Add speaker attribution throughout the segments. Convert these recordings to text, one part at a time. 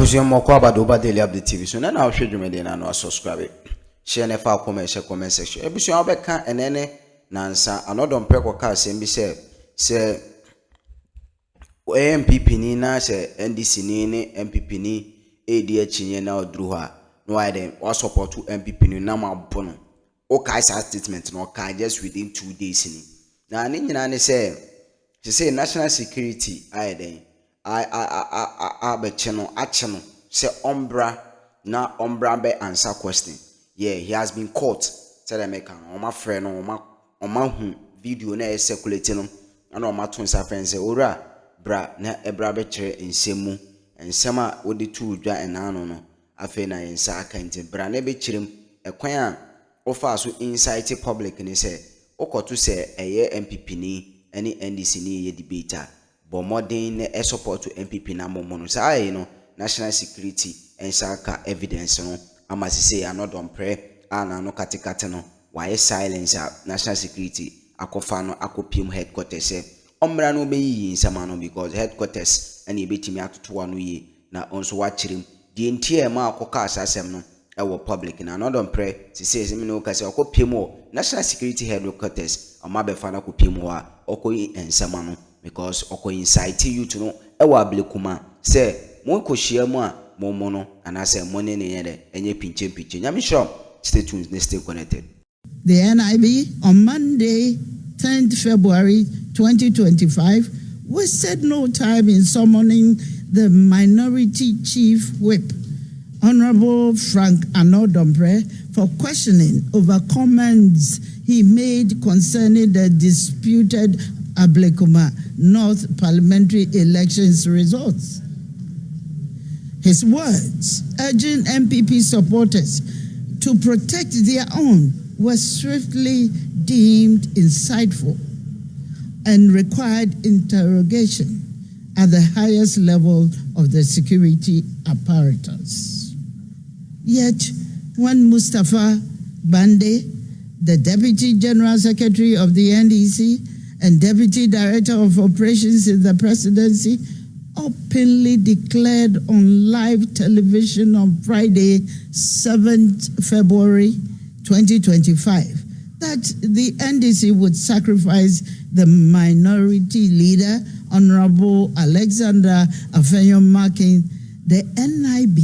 Speaker 1: Abusia moko abado ba daily update TV so na hwe dwumede na no subscribe share na fa comment section abusia obeka enene nansa Dompreh kwa ka asem bi se MPP ni na se NDC ni MPP ni edi achinye na oduru ha no why dem wa support MPP ni na mabo no o kai sa statement no ka just within 2 days ni na ni nyina ne se national security aiden Abecheno Acheno say Ombra be answer question. Yeah, he has been caught. Tell American my friend hu video na circulating and my twins friend say ora bra na ebra be chere nsemu nsema wodi tu dwa enano no afi na yensa aka nti bra na be chirem ekwan a ofa so insight public ni say okoto say eye MPP ni any NDC ni ye debater but modern e support to MPP na momo say no national security ensaka evidence no amasi say Dompreh ana no katikate no why silence national security akofa no akopiem headquarters say omra no be yi nsama no because headquarters and ebetimi atoto anu ye na onso wachirim die ntie ma akoka asasem no e wo public na Dompreh say me no ka say akopiem o national security headquarters amabefa na akopiem wa okoyi ensama no because oko incite you to know ewa ablekuma say mo kohia mu a mo no anase mo ne yede enye pinche nyame sure stay tuned, stay connected.
Speaker 2: The NIB on Monday 10th February 2025 wasted no time in summoning the minority chief whip Honorable Dompreh for questioning over comments he made concerning the disputed Ablekuma North parliamentary elections results. His words urging MPP supporters to protect their own were swiftly deemed insightful and required interrogation at the highest level of the security apparatus. Yet, when Mustafa Bande, the Deputy General Secretary of the NDC and Deputy Director of Operations in the Presidency, openly declared on live television on Friday, 7th February 2025, that the NDC would sacrifice the minority leader, Honorable Alexander Afenyo-Markin, the NIB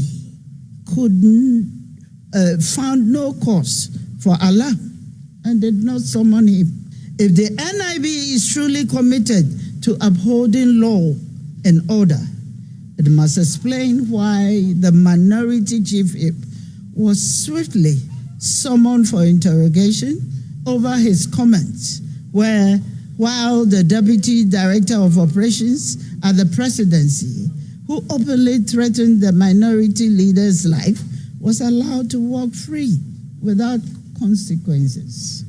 Speaker 2: found no cause for alarm and did not summon him. If the NIB is truly committed to upholding law and order, it must explain why the minority chief whip was swiftly summoned for interrogation over his comments, while the Deputy Director of Operations at the Presidency, who openly threatened the minority leader's life, was allowed to walk free without consequences.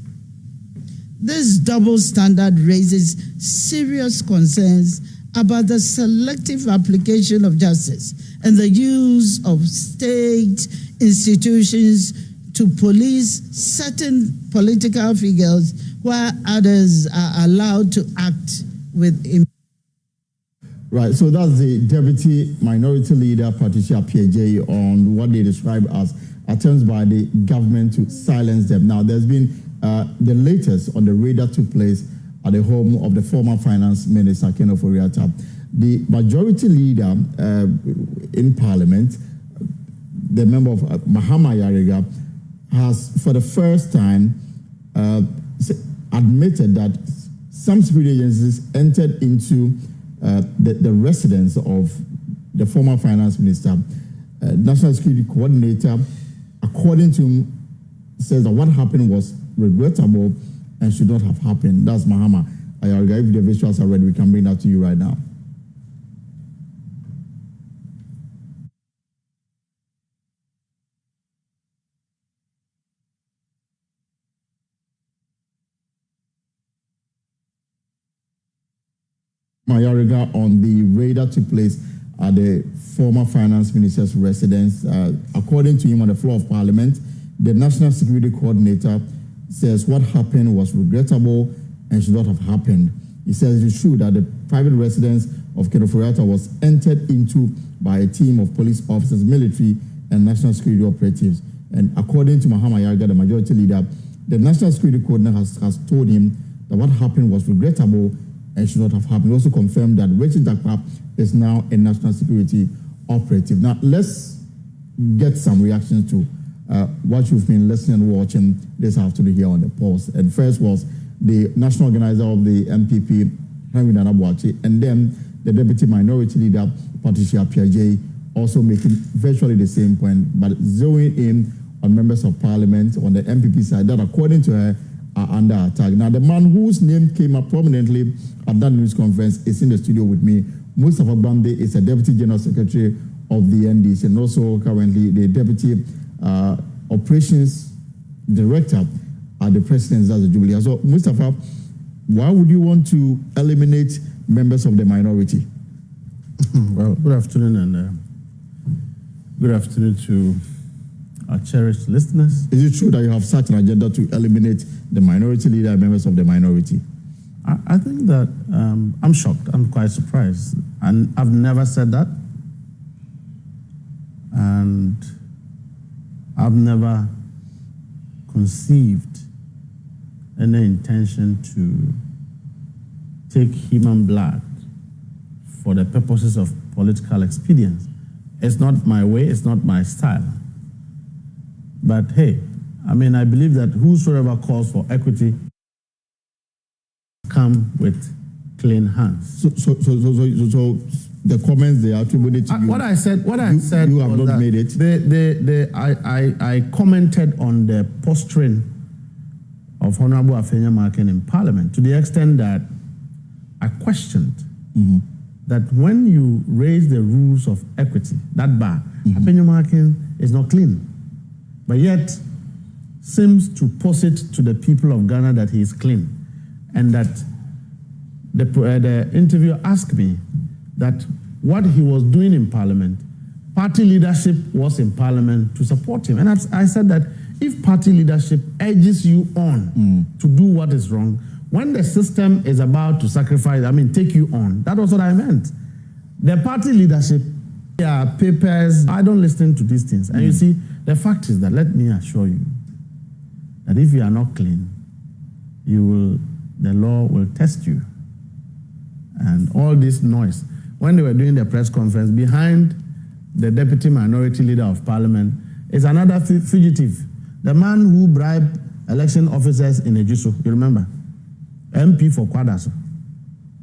Speaker 2: This double standard raises serious concerns about the selective application of justice and the use of state institutions to police certain political figures while others are allowed to act with impunity.
Speaker 3: Right, so that's the Deputy Minority Leader, Patricia PJ, on what they describe as attempts by the government to silence them. Now, there's been the latest on the raid that took place at the home of the former Finance Minister, Thṛ荊ητο. The majority leader in Parliament, the member of Mahama Yariga, has for the first time admitted that some security agencies entered into the residence of the former Finance Minister. National Security Coordinator, according to him, says that what happened was regrettable and should not have happened. That's Mahama Ayariga. If the visuals are ready, we can bring that to you right now. Ayariga on the raid that took place at the former Finance Minister's residence. According to him, on the floor of Parliament, the National Security Coordinator says what happened was regrettable and should not have happened. He says it is true that the private residence of Thṛ荊ity was entered into by a team of police officers, military, and national security operatives. And according to Mahama Yarga, the majority leader, the national security coordinator has told him that what happened was regrettable and should not have happened. He also confirmed that Rachel Dakpa is now a national security operative. Now, let's get some reactions to what you've been listening and watching this afternoon here on the Pulse. And first was the national organizer of the MPP, Henry Nanabuachi, and then the deputy minority leader, Patricia Piaget, also making virtually the same point, but zeroing in on members of parliament on the MPP side that, according to her, are under attack. Now, the man whose name came up prominently at that news conference is in the studio with me. Mustafa Bande is a deputy general secretary of the NDC and also currently the deputy operations director at the presidency of the Jubilee. So, Mustafa, why would you want to eliminate members of the minority?
Speaker 4: Well, good afternoon, and good afternoon to our cherished listeners.
Speaker 3: Is it true that you have such an agenda to eliminate the minority leader and members of the minority?
Speaker 4: I think that I'm shocked. I'm quite surprised. And I've never said that. And I've never conceived any intention to take human blood for the purposes of political expedience. It's not my way, it's not my style. But hey, I mean, I believe that whosoever calls for equity come with clean hands.
Speaker 3: So the comments they attributed to you.
Speaker 4: What I said.
Speaker 3: You have not made it.
Speaker 4: I commented on the posturing of Honorable Afenya Markin in Parliament to the extent that I questioned that when you raise the rules of equity, that bar, Afenya Markin is not clean, but yet seems to posit to the people of Ghana that he is clean, and that the interviewer asked me that what he was doing in Parliament, party leadership was in Parliament to support him. And I said that if party leadership urges you on to do what is wrong, when the system is about to sacrifice, take you on, that was what I meant. The party leadership, papers, I don't listen to these things. And you see, the fact is that, let me assure you, that if you are not clean, the law will test you. And all this noise, when they were doing the press conference, behind the deputy minority leader of parliament is another fugitive, the man who bribed election officers in Ejiso, you remember? MP for Kwadaso,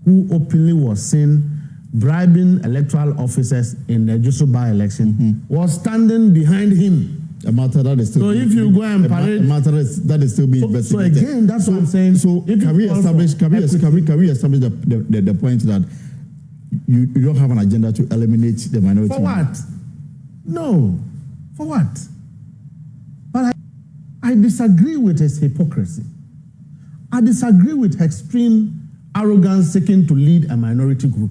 Speaker 4: who openly was seen bribing electoral officers in the Ejiso by-election, was standing behind him.
Speaker 3: A matter that is still
Speaker 4: so if you go and parade,
Speaker 3: a matter that is still being investigated.
Speaker 4: So again, that's what I'm saying.
Speaker 3: So can we establish the point that you don't have an agenda to eliminate the minority?
Speaker 4: For what? No. For what? But I disagree with his hypocrisy. I disagree with extreme arrogance seeking to lead a minority group.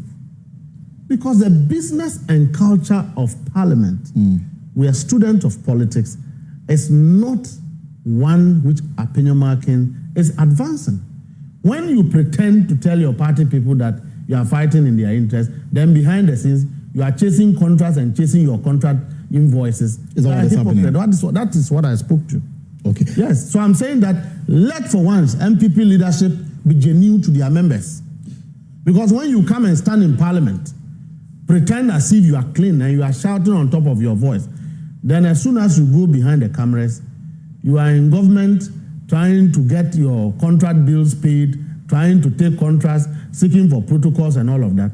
Speaker 4: Because the business and culture of parliament, we are students of politics, is not one which Afenya Markin is advancing. When you pretend to tell your party people that you are fighting in their interest, then behind the scenes, you are chasing contracts and chasing your contract invoices.
Speaker 3: Is that what is happening?
Speaker 4: That is what I spoke to.
Speaker 3: Okay.
Speaker 4: Yes, so I'm saying that let for once MPP leadership be genuine to their members. Because when you come and stand in parliament, pretend as if you are clean and you are shouting on top of your voice, then as soon as you go behind the cameras, you are in government trying to get your contract bills paid, trying to take contracts, seeking for protocols and all of that.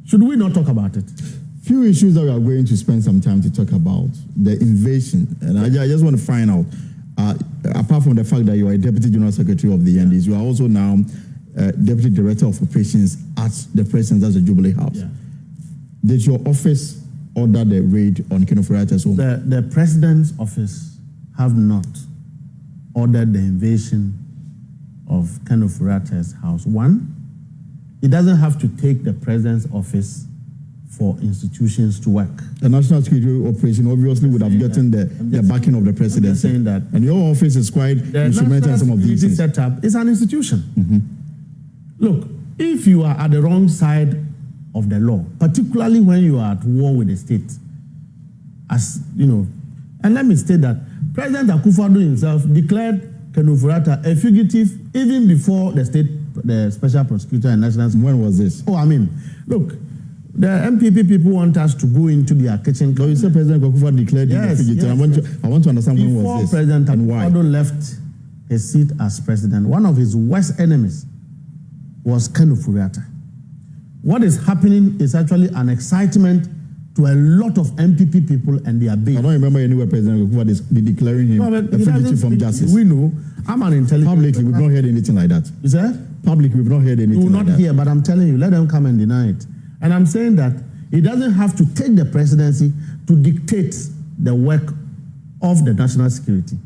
Speaker 4: Should we not talk about it?
Speaker 3: Few issues that we are going to spend some time to talk about. The invasion. And I just want to find out, apart from the fact that you are a Deputy General Secretary of the NDC, you are also now Deputy Director of Operations at the President of the Jubilee House. Yeah. Did your office order the raid on Thṛ荊ity home?
Speaker 4: The President's office have not ordered the invasion of Thṛ荊ity house. One, it doesn't have to take the President's office for institutions to work.
Speaker 3: The National Security Operation obviously would have gotten the backing of the Presidency.
Speaker 4: Saying that.
Speaker 3: And your office is quite instrumental in some of these things.
Speaker 4: Setup is an institution. Look, if you are at the wrong side of the law, particularly when you are at war with the state. As you know, and let me state that President Akufo-Addo himself declared ThṛÄnosti a fugitive even before the special prosecutor and national.
Speaker 3: When was this?
Speaker 4: Oh, I mean, look, the MPP people want us to go into their kitchen.
Speaker 3: So you said President Akufo-Addo declared him a fugitive. I want to understand when was this.
Speaker 4: Before President
Speaker 3: and why.
Speaker 4: Akufo-Addo left his seat as president, one of his worst enemies was ThṛÄnosti. What is happening is actually an excitement to a lot of MPP people and their base.
Speaker 3: I don't remember anywhere President Akufo-Addo is declaring him a fugitive from justice.
Speaker 4: We know. I'm an intelligent.
Speaker 3: Publicly, we've not heard anything like that.
Speaker 4: You said?
Speaker 3: Publicly, we've not heard anything
Speaker 4: You will not
Speaker 3: like
Speaker 4: hear, but I'm telling you, let them come and deny it. And I'm saying that it doesn't have to take the presidency to dictate the work of the national security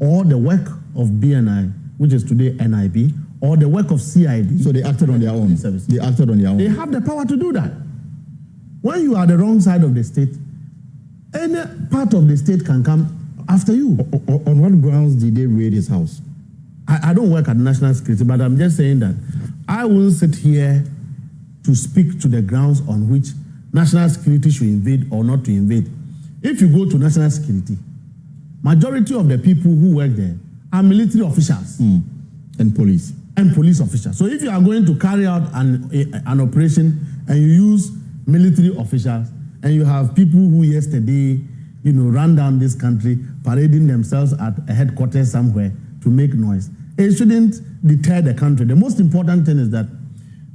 Speaker 4: or the work of BNI, which is today NIB, or the work of CID.
Speaker 3: So they acted on their own. They acted on their own.
Speaker 4: They have the power to do that. When you are the wrong side of the state, any part of the state can come after you.
Speaker 3: On what grounds did they raid his house?
Speaker 4: I don't work at national security, but I'm just saying that I will sit here to speak to the grounds on which national security should invade or not to invade. If you go to national security, majority of the people who work there are military officials.
Speaker 3: And police.
Speaker 4: And police officials. So if you are going to carry out an operation and you use military officials and you have people who yesterday, ran down this country parading themselves at a headquarters somewhere to make noise, it shouldn't deter the country. The most important thing is that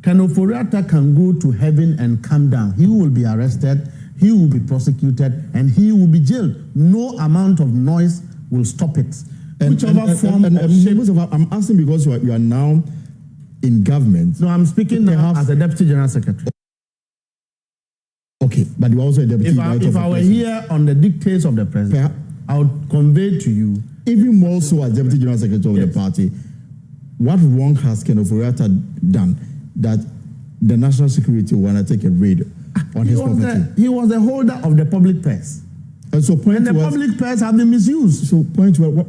Speaker 4: ThṛÄnosti can go to heaven and come down. He will be arrested, he will be prosecuted, and he will be jailed. No amount of noise will stop it. Whichever form of shape.
Speaker 3: I'm asking because you are now in government.
Speaker 4: No, I'm speaking now as a deputy general secretary.
Speaker 3: Okay, but you are also a deputy.
Speaker 4: If I were here on the dictates of the president, I would convey to you.
Speaker 3: Even more so as deputy general secretary of the party, what wrong has ThṛÄnosti done that the national security will want to take a raid on his property?
Speaker 4: He was the holder of the public purse.
Speaker 3: And so
Speaker 4: and the public purse have been misused.
Speaker 3: So point to what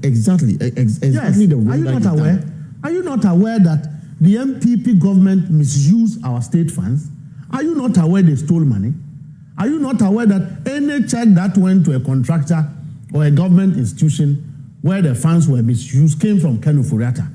Speaker 3: exactly the role.
Speaker 4: Are you not aware? Are you not aware that the MPP government misused our state funds? Are you not aware they stole money? Are you not aware that any check that went to a contractor or a government institution where the funds were misused came from ThṛÄnosti?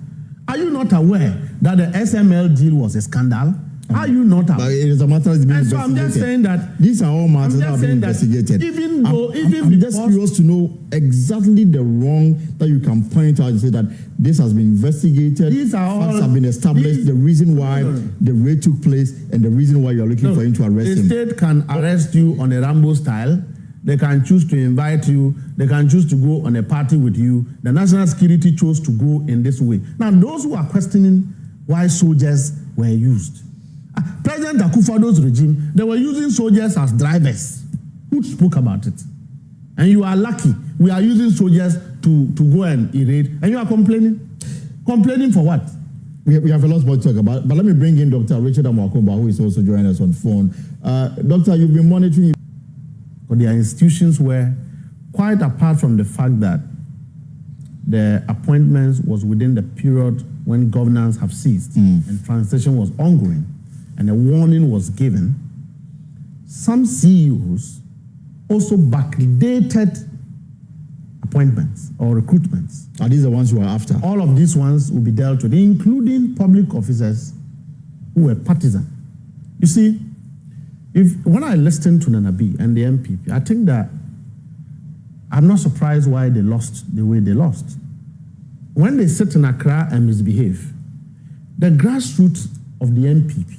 Speaker 4: Are you not aware that the SML deal was a scandal? Are you not aware?
Speaker 3: But it is a matter that's being
Speaker 4: and
Speaker 3: investigated.
Speaker 4: So I'm just saying that
Speaker 3: these are all matters that are being investigated. I'm just curious to know exactly the wrong that you can point out and say that this has been investigated.
Speaker 4: These are all
Speaker 3: facts have been established. The reason why the raid took place and the reason why you are looking for him to arrest him.
Speaker 4: The state can arrest you on a Rambo style. They can choose to invite you. They can choose to go on a party with you. The national security chose to go in this way. Now, those who are questioning why soldiers were used. President Akufo-Addo's regime, they were using soldiers as drivers. Who spoke about it? And you are lucky. We are using soldiers to go and raid. And you are complaining? Complaining for what?
Speaker 3: We have a lot more to talk about. But let me bring in Dr. Richard Amoakomba, who is also joining us on phone. Doctor, you've been monitoring.
Speaker 4: But there are institutions where, quite apart from the fact that the appointments was within the period when governance have ceased and transition was ongoing, and a warning was given, some CEOs also backdated appointments or recruitments.
Speaker 3: Are these the ones you are after?
Speaker 4: All of these ones will be dealt with, including public officers who were partisan. You see, when I listen to Nana B and the MPP, I think that I'm not surprised why they lost the way they lost. When they sit in Accra and misbehave, the grassroots of the MPP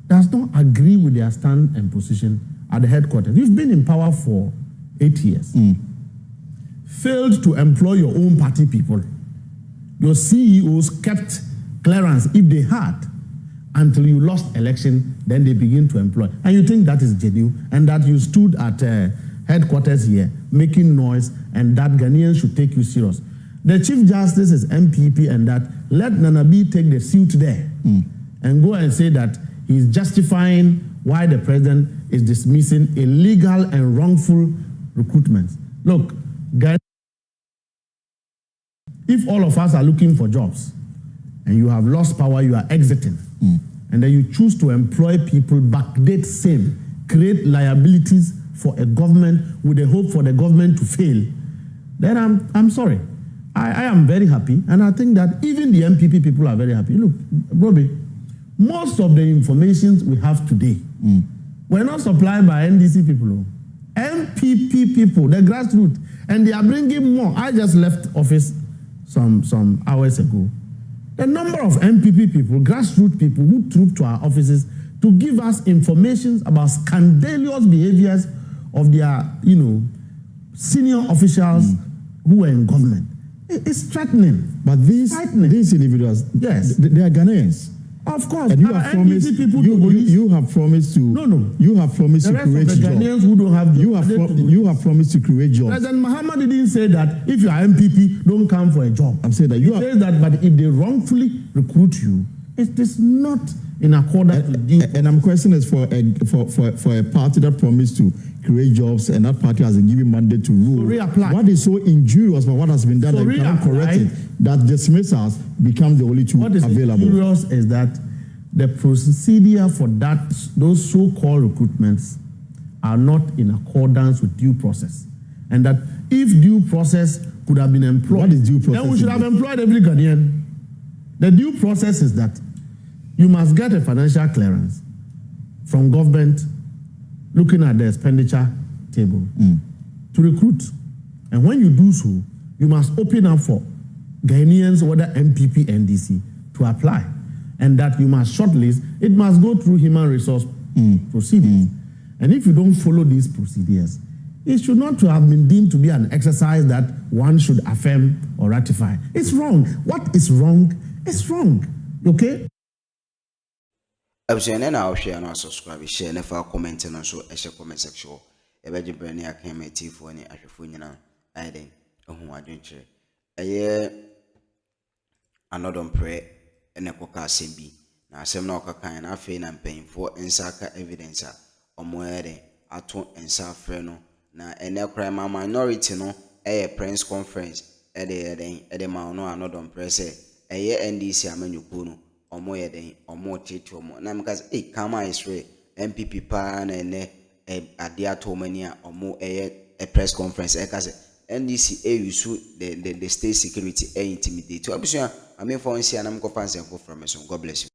Speaker 4: does not agree with their stand and position at the headquarters. You've been in power for 8 years. Failed to employ your own party people. Your CEOs kept clearance if they had until you lost election, then they begin to employ. And you think that is genuine and that you stood at headquarters here making noise and that Ghanaians should take you serious. The Chief Justice is MPP and that let Nana B take the suit there and go and say that he's justifying why the president is dismissing illegal and wrongful recruitment. Look, guys, if all of us are looking for jobs and you have lost power, you are exiting, and then you choose to employ people, backdate same, create liabilities for a government with the hope for the government to fail, then I'm sorry. I am very happy, and I think that even the MPP people are very happy. Look, Bobby, most of the information we have today were not supplied by NDC people, MPP people, the grassroots, and they are bringing more. I just left office some hours ago. The number of MPP people, grassroots people who troop to our offices to give us information about scandalous behaviors of their, senior officials who were in government. It's threatening.
Speaker 3: But these individuals,
Speaker 4: yes,
Speaker 3: they are Ghanaians.
Speaker 4: Of course,
Speaker 3: and you have promised. You have promised to.
Speaker 4: No.
Speaker 3: You have promised to create jobs.
Speaker 4: Ghanaians who don't have jobs.
Speaker 3: You have promised to create jobs.
Speaker 4: President Muhammad didn't say that if you are MPP, don't come for a job.
Speaker 3: I'm saying that
Speaker 4: he says that, but if they wrongfully recruit you, it is not in accordance with due.
Speaker 3: And I'm questioning is for a party that promised to create jobs, and that party has a given mandate to rule.
Speaker 4: So reapply.
Speaker 3: What is so injurious about what has been done that you cannot correct it, that dismissals become the only tool available?
Speaker 4: What is injurious is that the procedure for those so-called recruitments are not in accordance with due process, and that if due process could have been employed,
Speaker 3: what is due process?
Speaker 4: Then we should have employed every Ghanaian. The due process is that you must get a financial clearance from government, looking at the expenditure table to recruit. And when you do so, you must open up for Ghanaians, whether MPP, NDC, to apply. And that you must shortlist. It must go through human resource procedures. And if you don't follow these procedures, it should not have been deemed to be an exercise that one should affirm or ratify. It's wrong. What is wrong is wrong. Okay?
Speaker 1: Abusua na share na subscribe, share na fa comment na so e comment section. E be jibre ne Akroma TV ni ahwefo nyina aiden ehun adwenkyere. Eye Dompreh ene koka asem bi na asem na okakan na afi na mpanyimfo nsaka evidence a omo ere ato nsa afre no na ene crime minority no press conference ede ma no Dompreh say NDC amanyuko no omo yeden omo tete omo na mkaze kama Israel MPP pa na ene ade ato mani a omo a press conference kaze NDC use the state security intimidate. Abusua, I mean for nsia na mko fancy for from God bless you.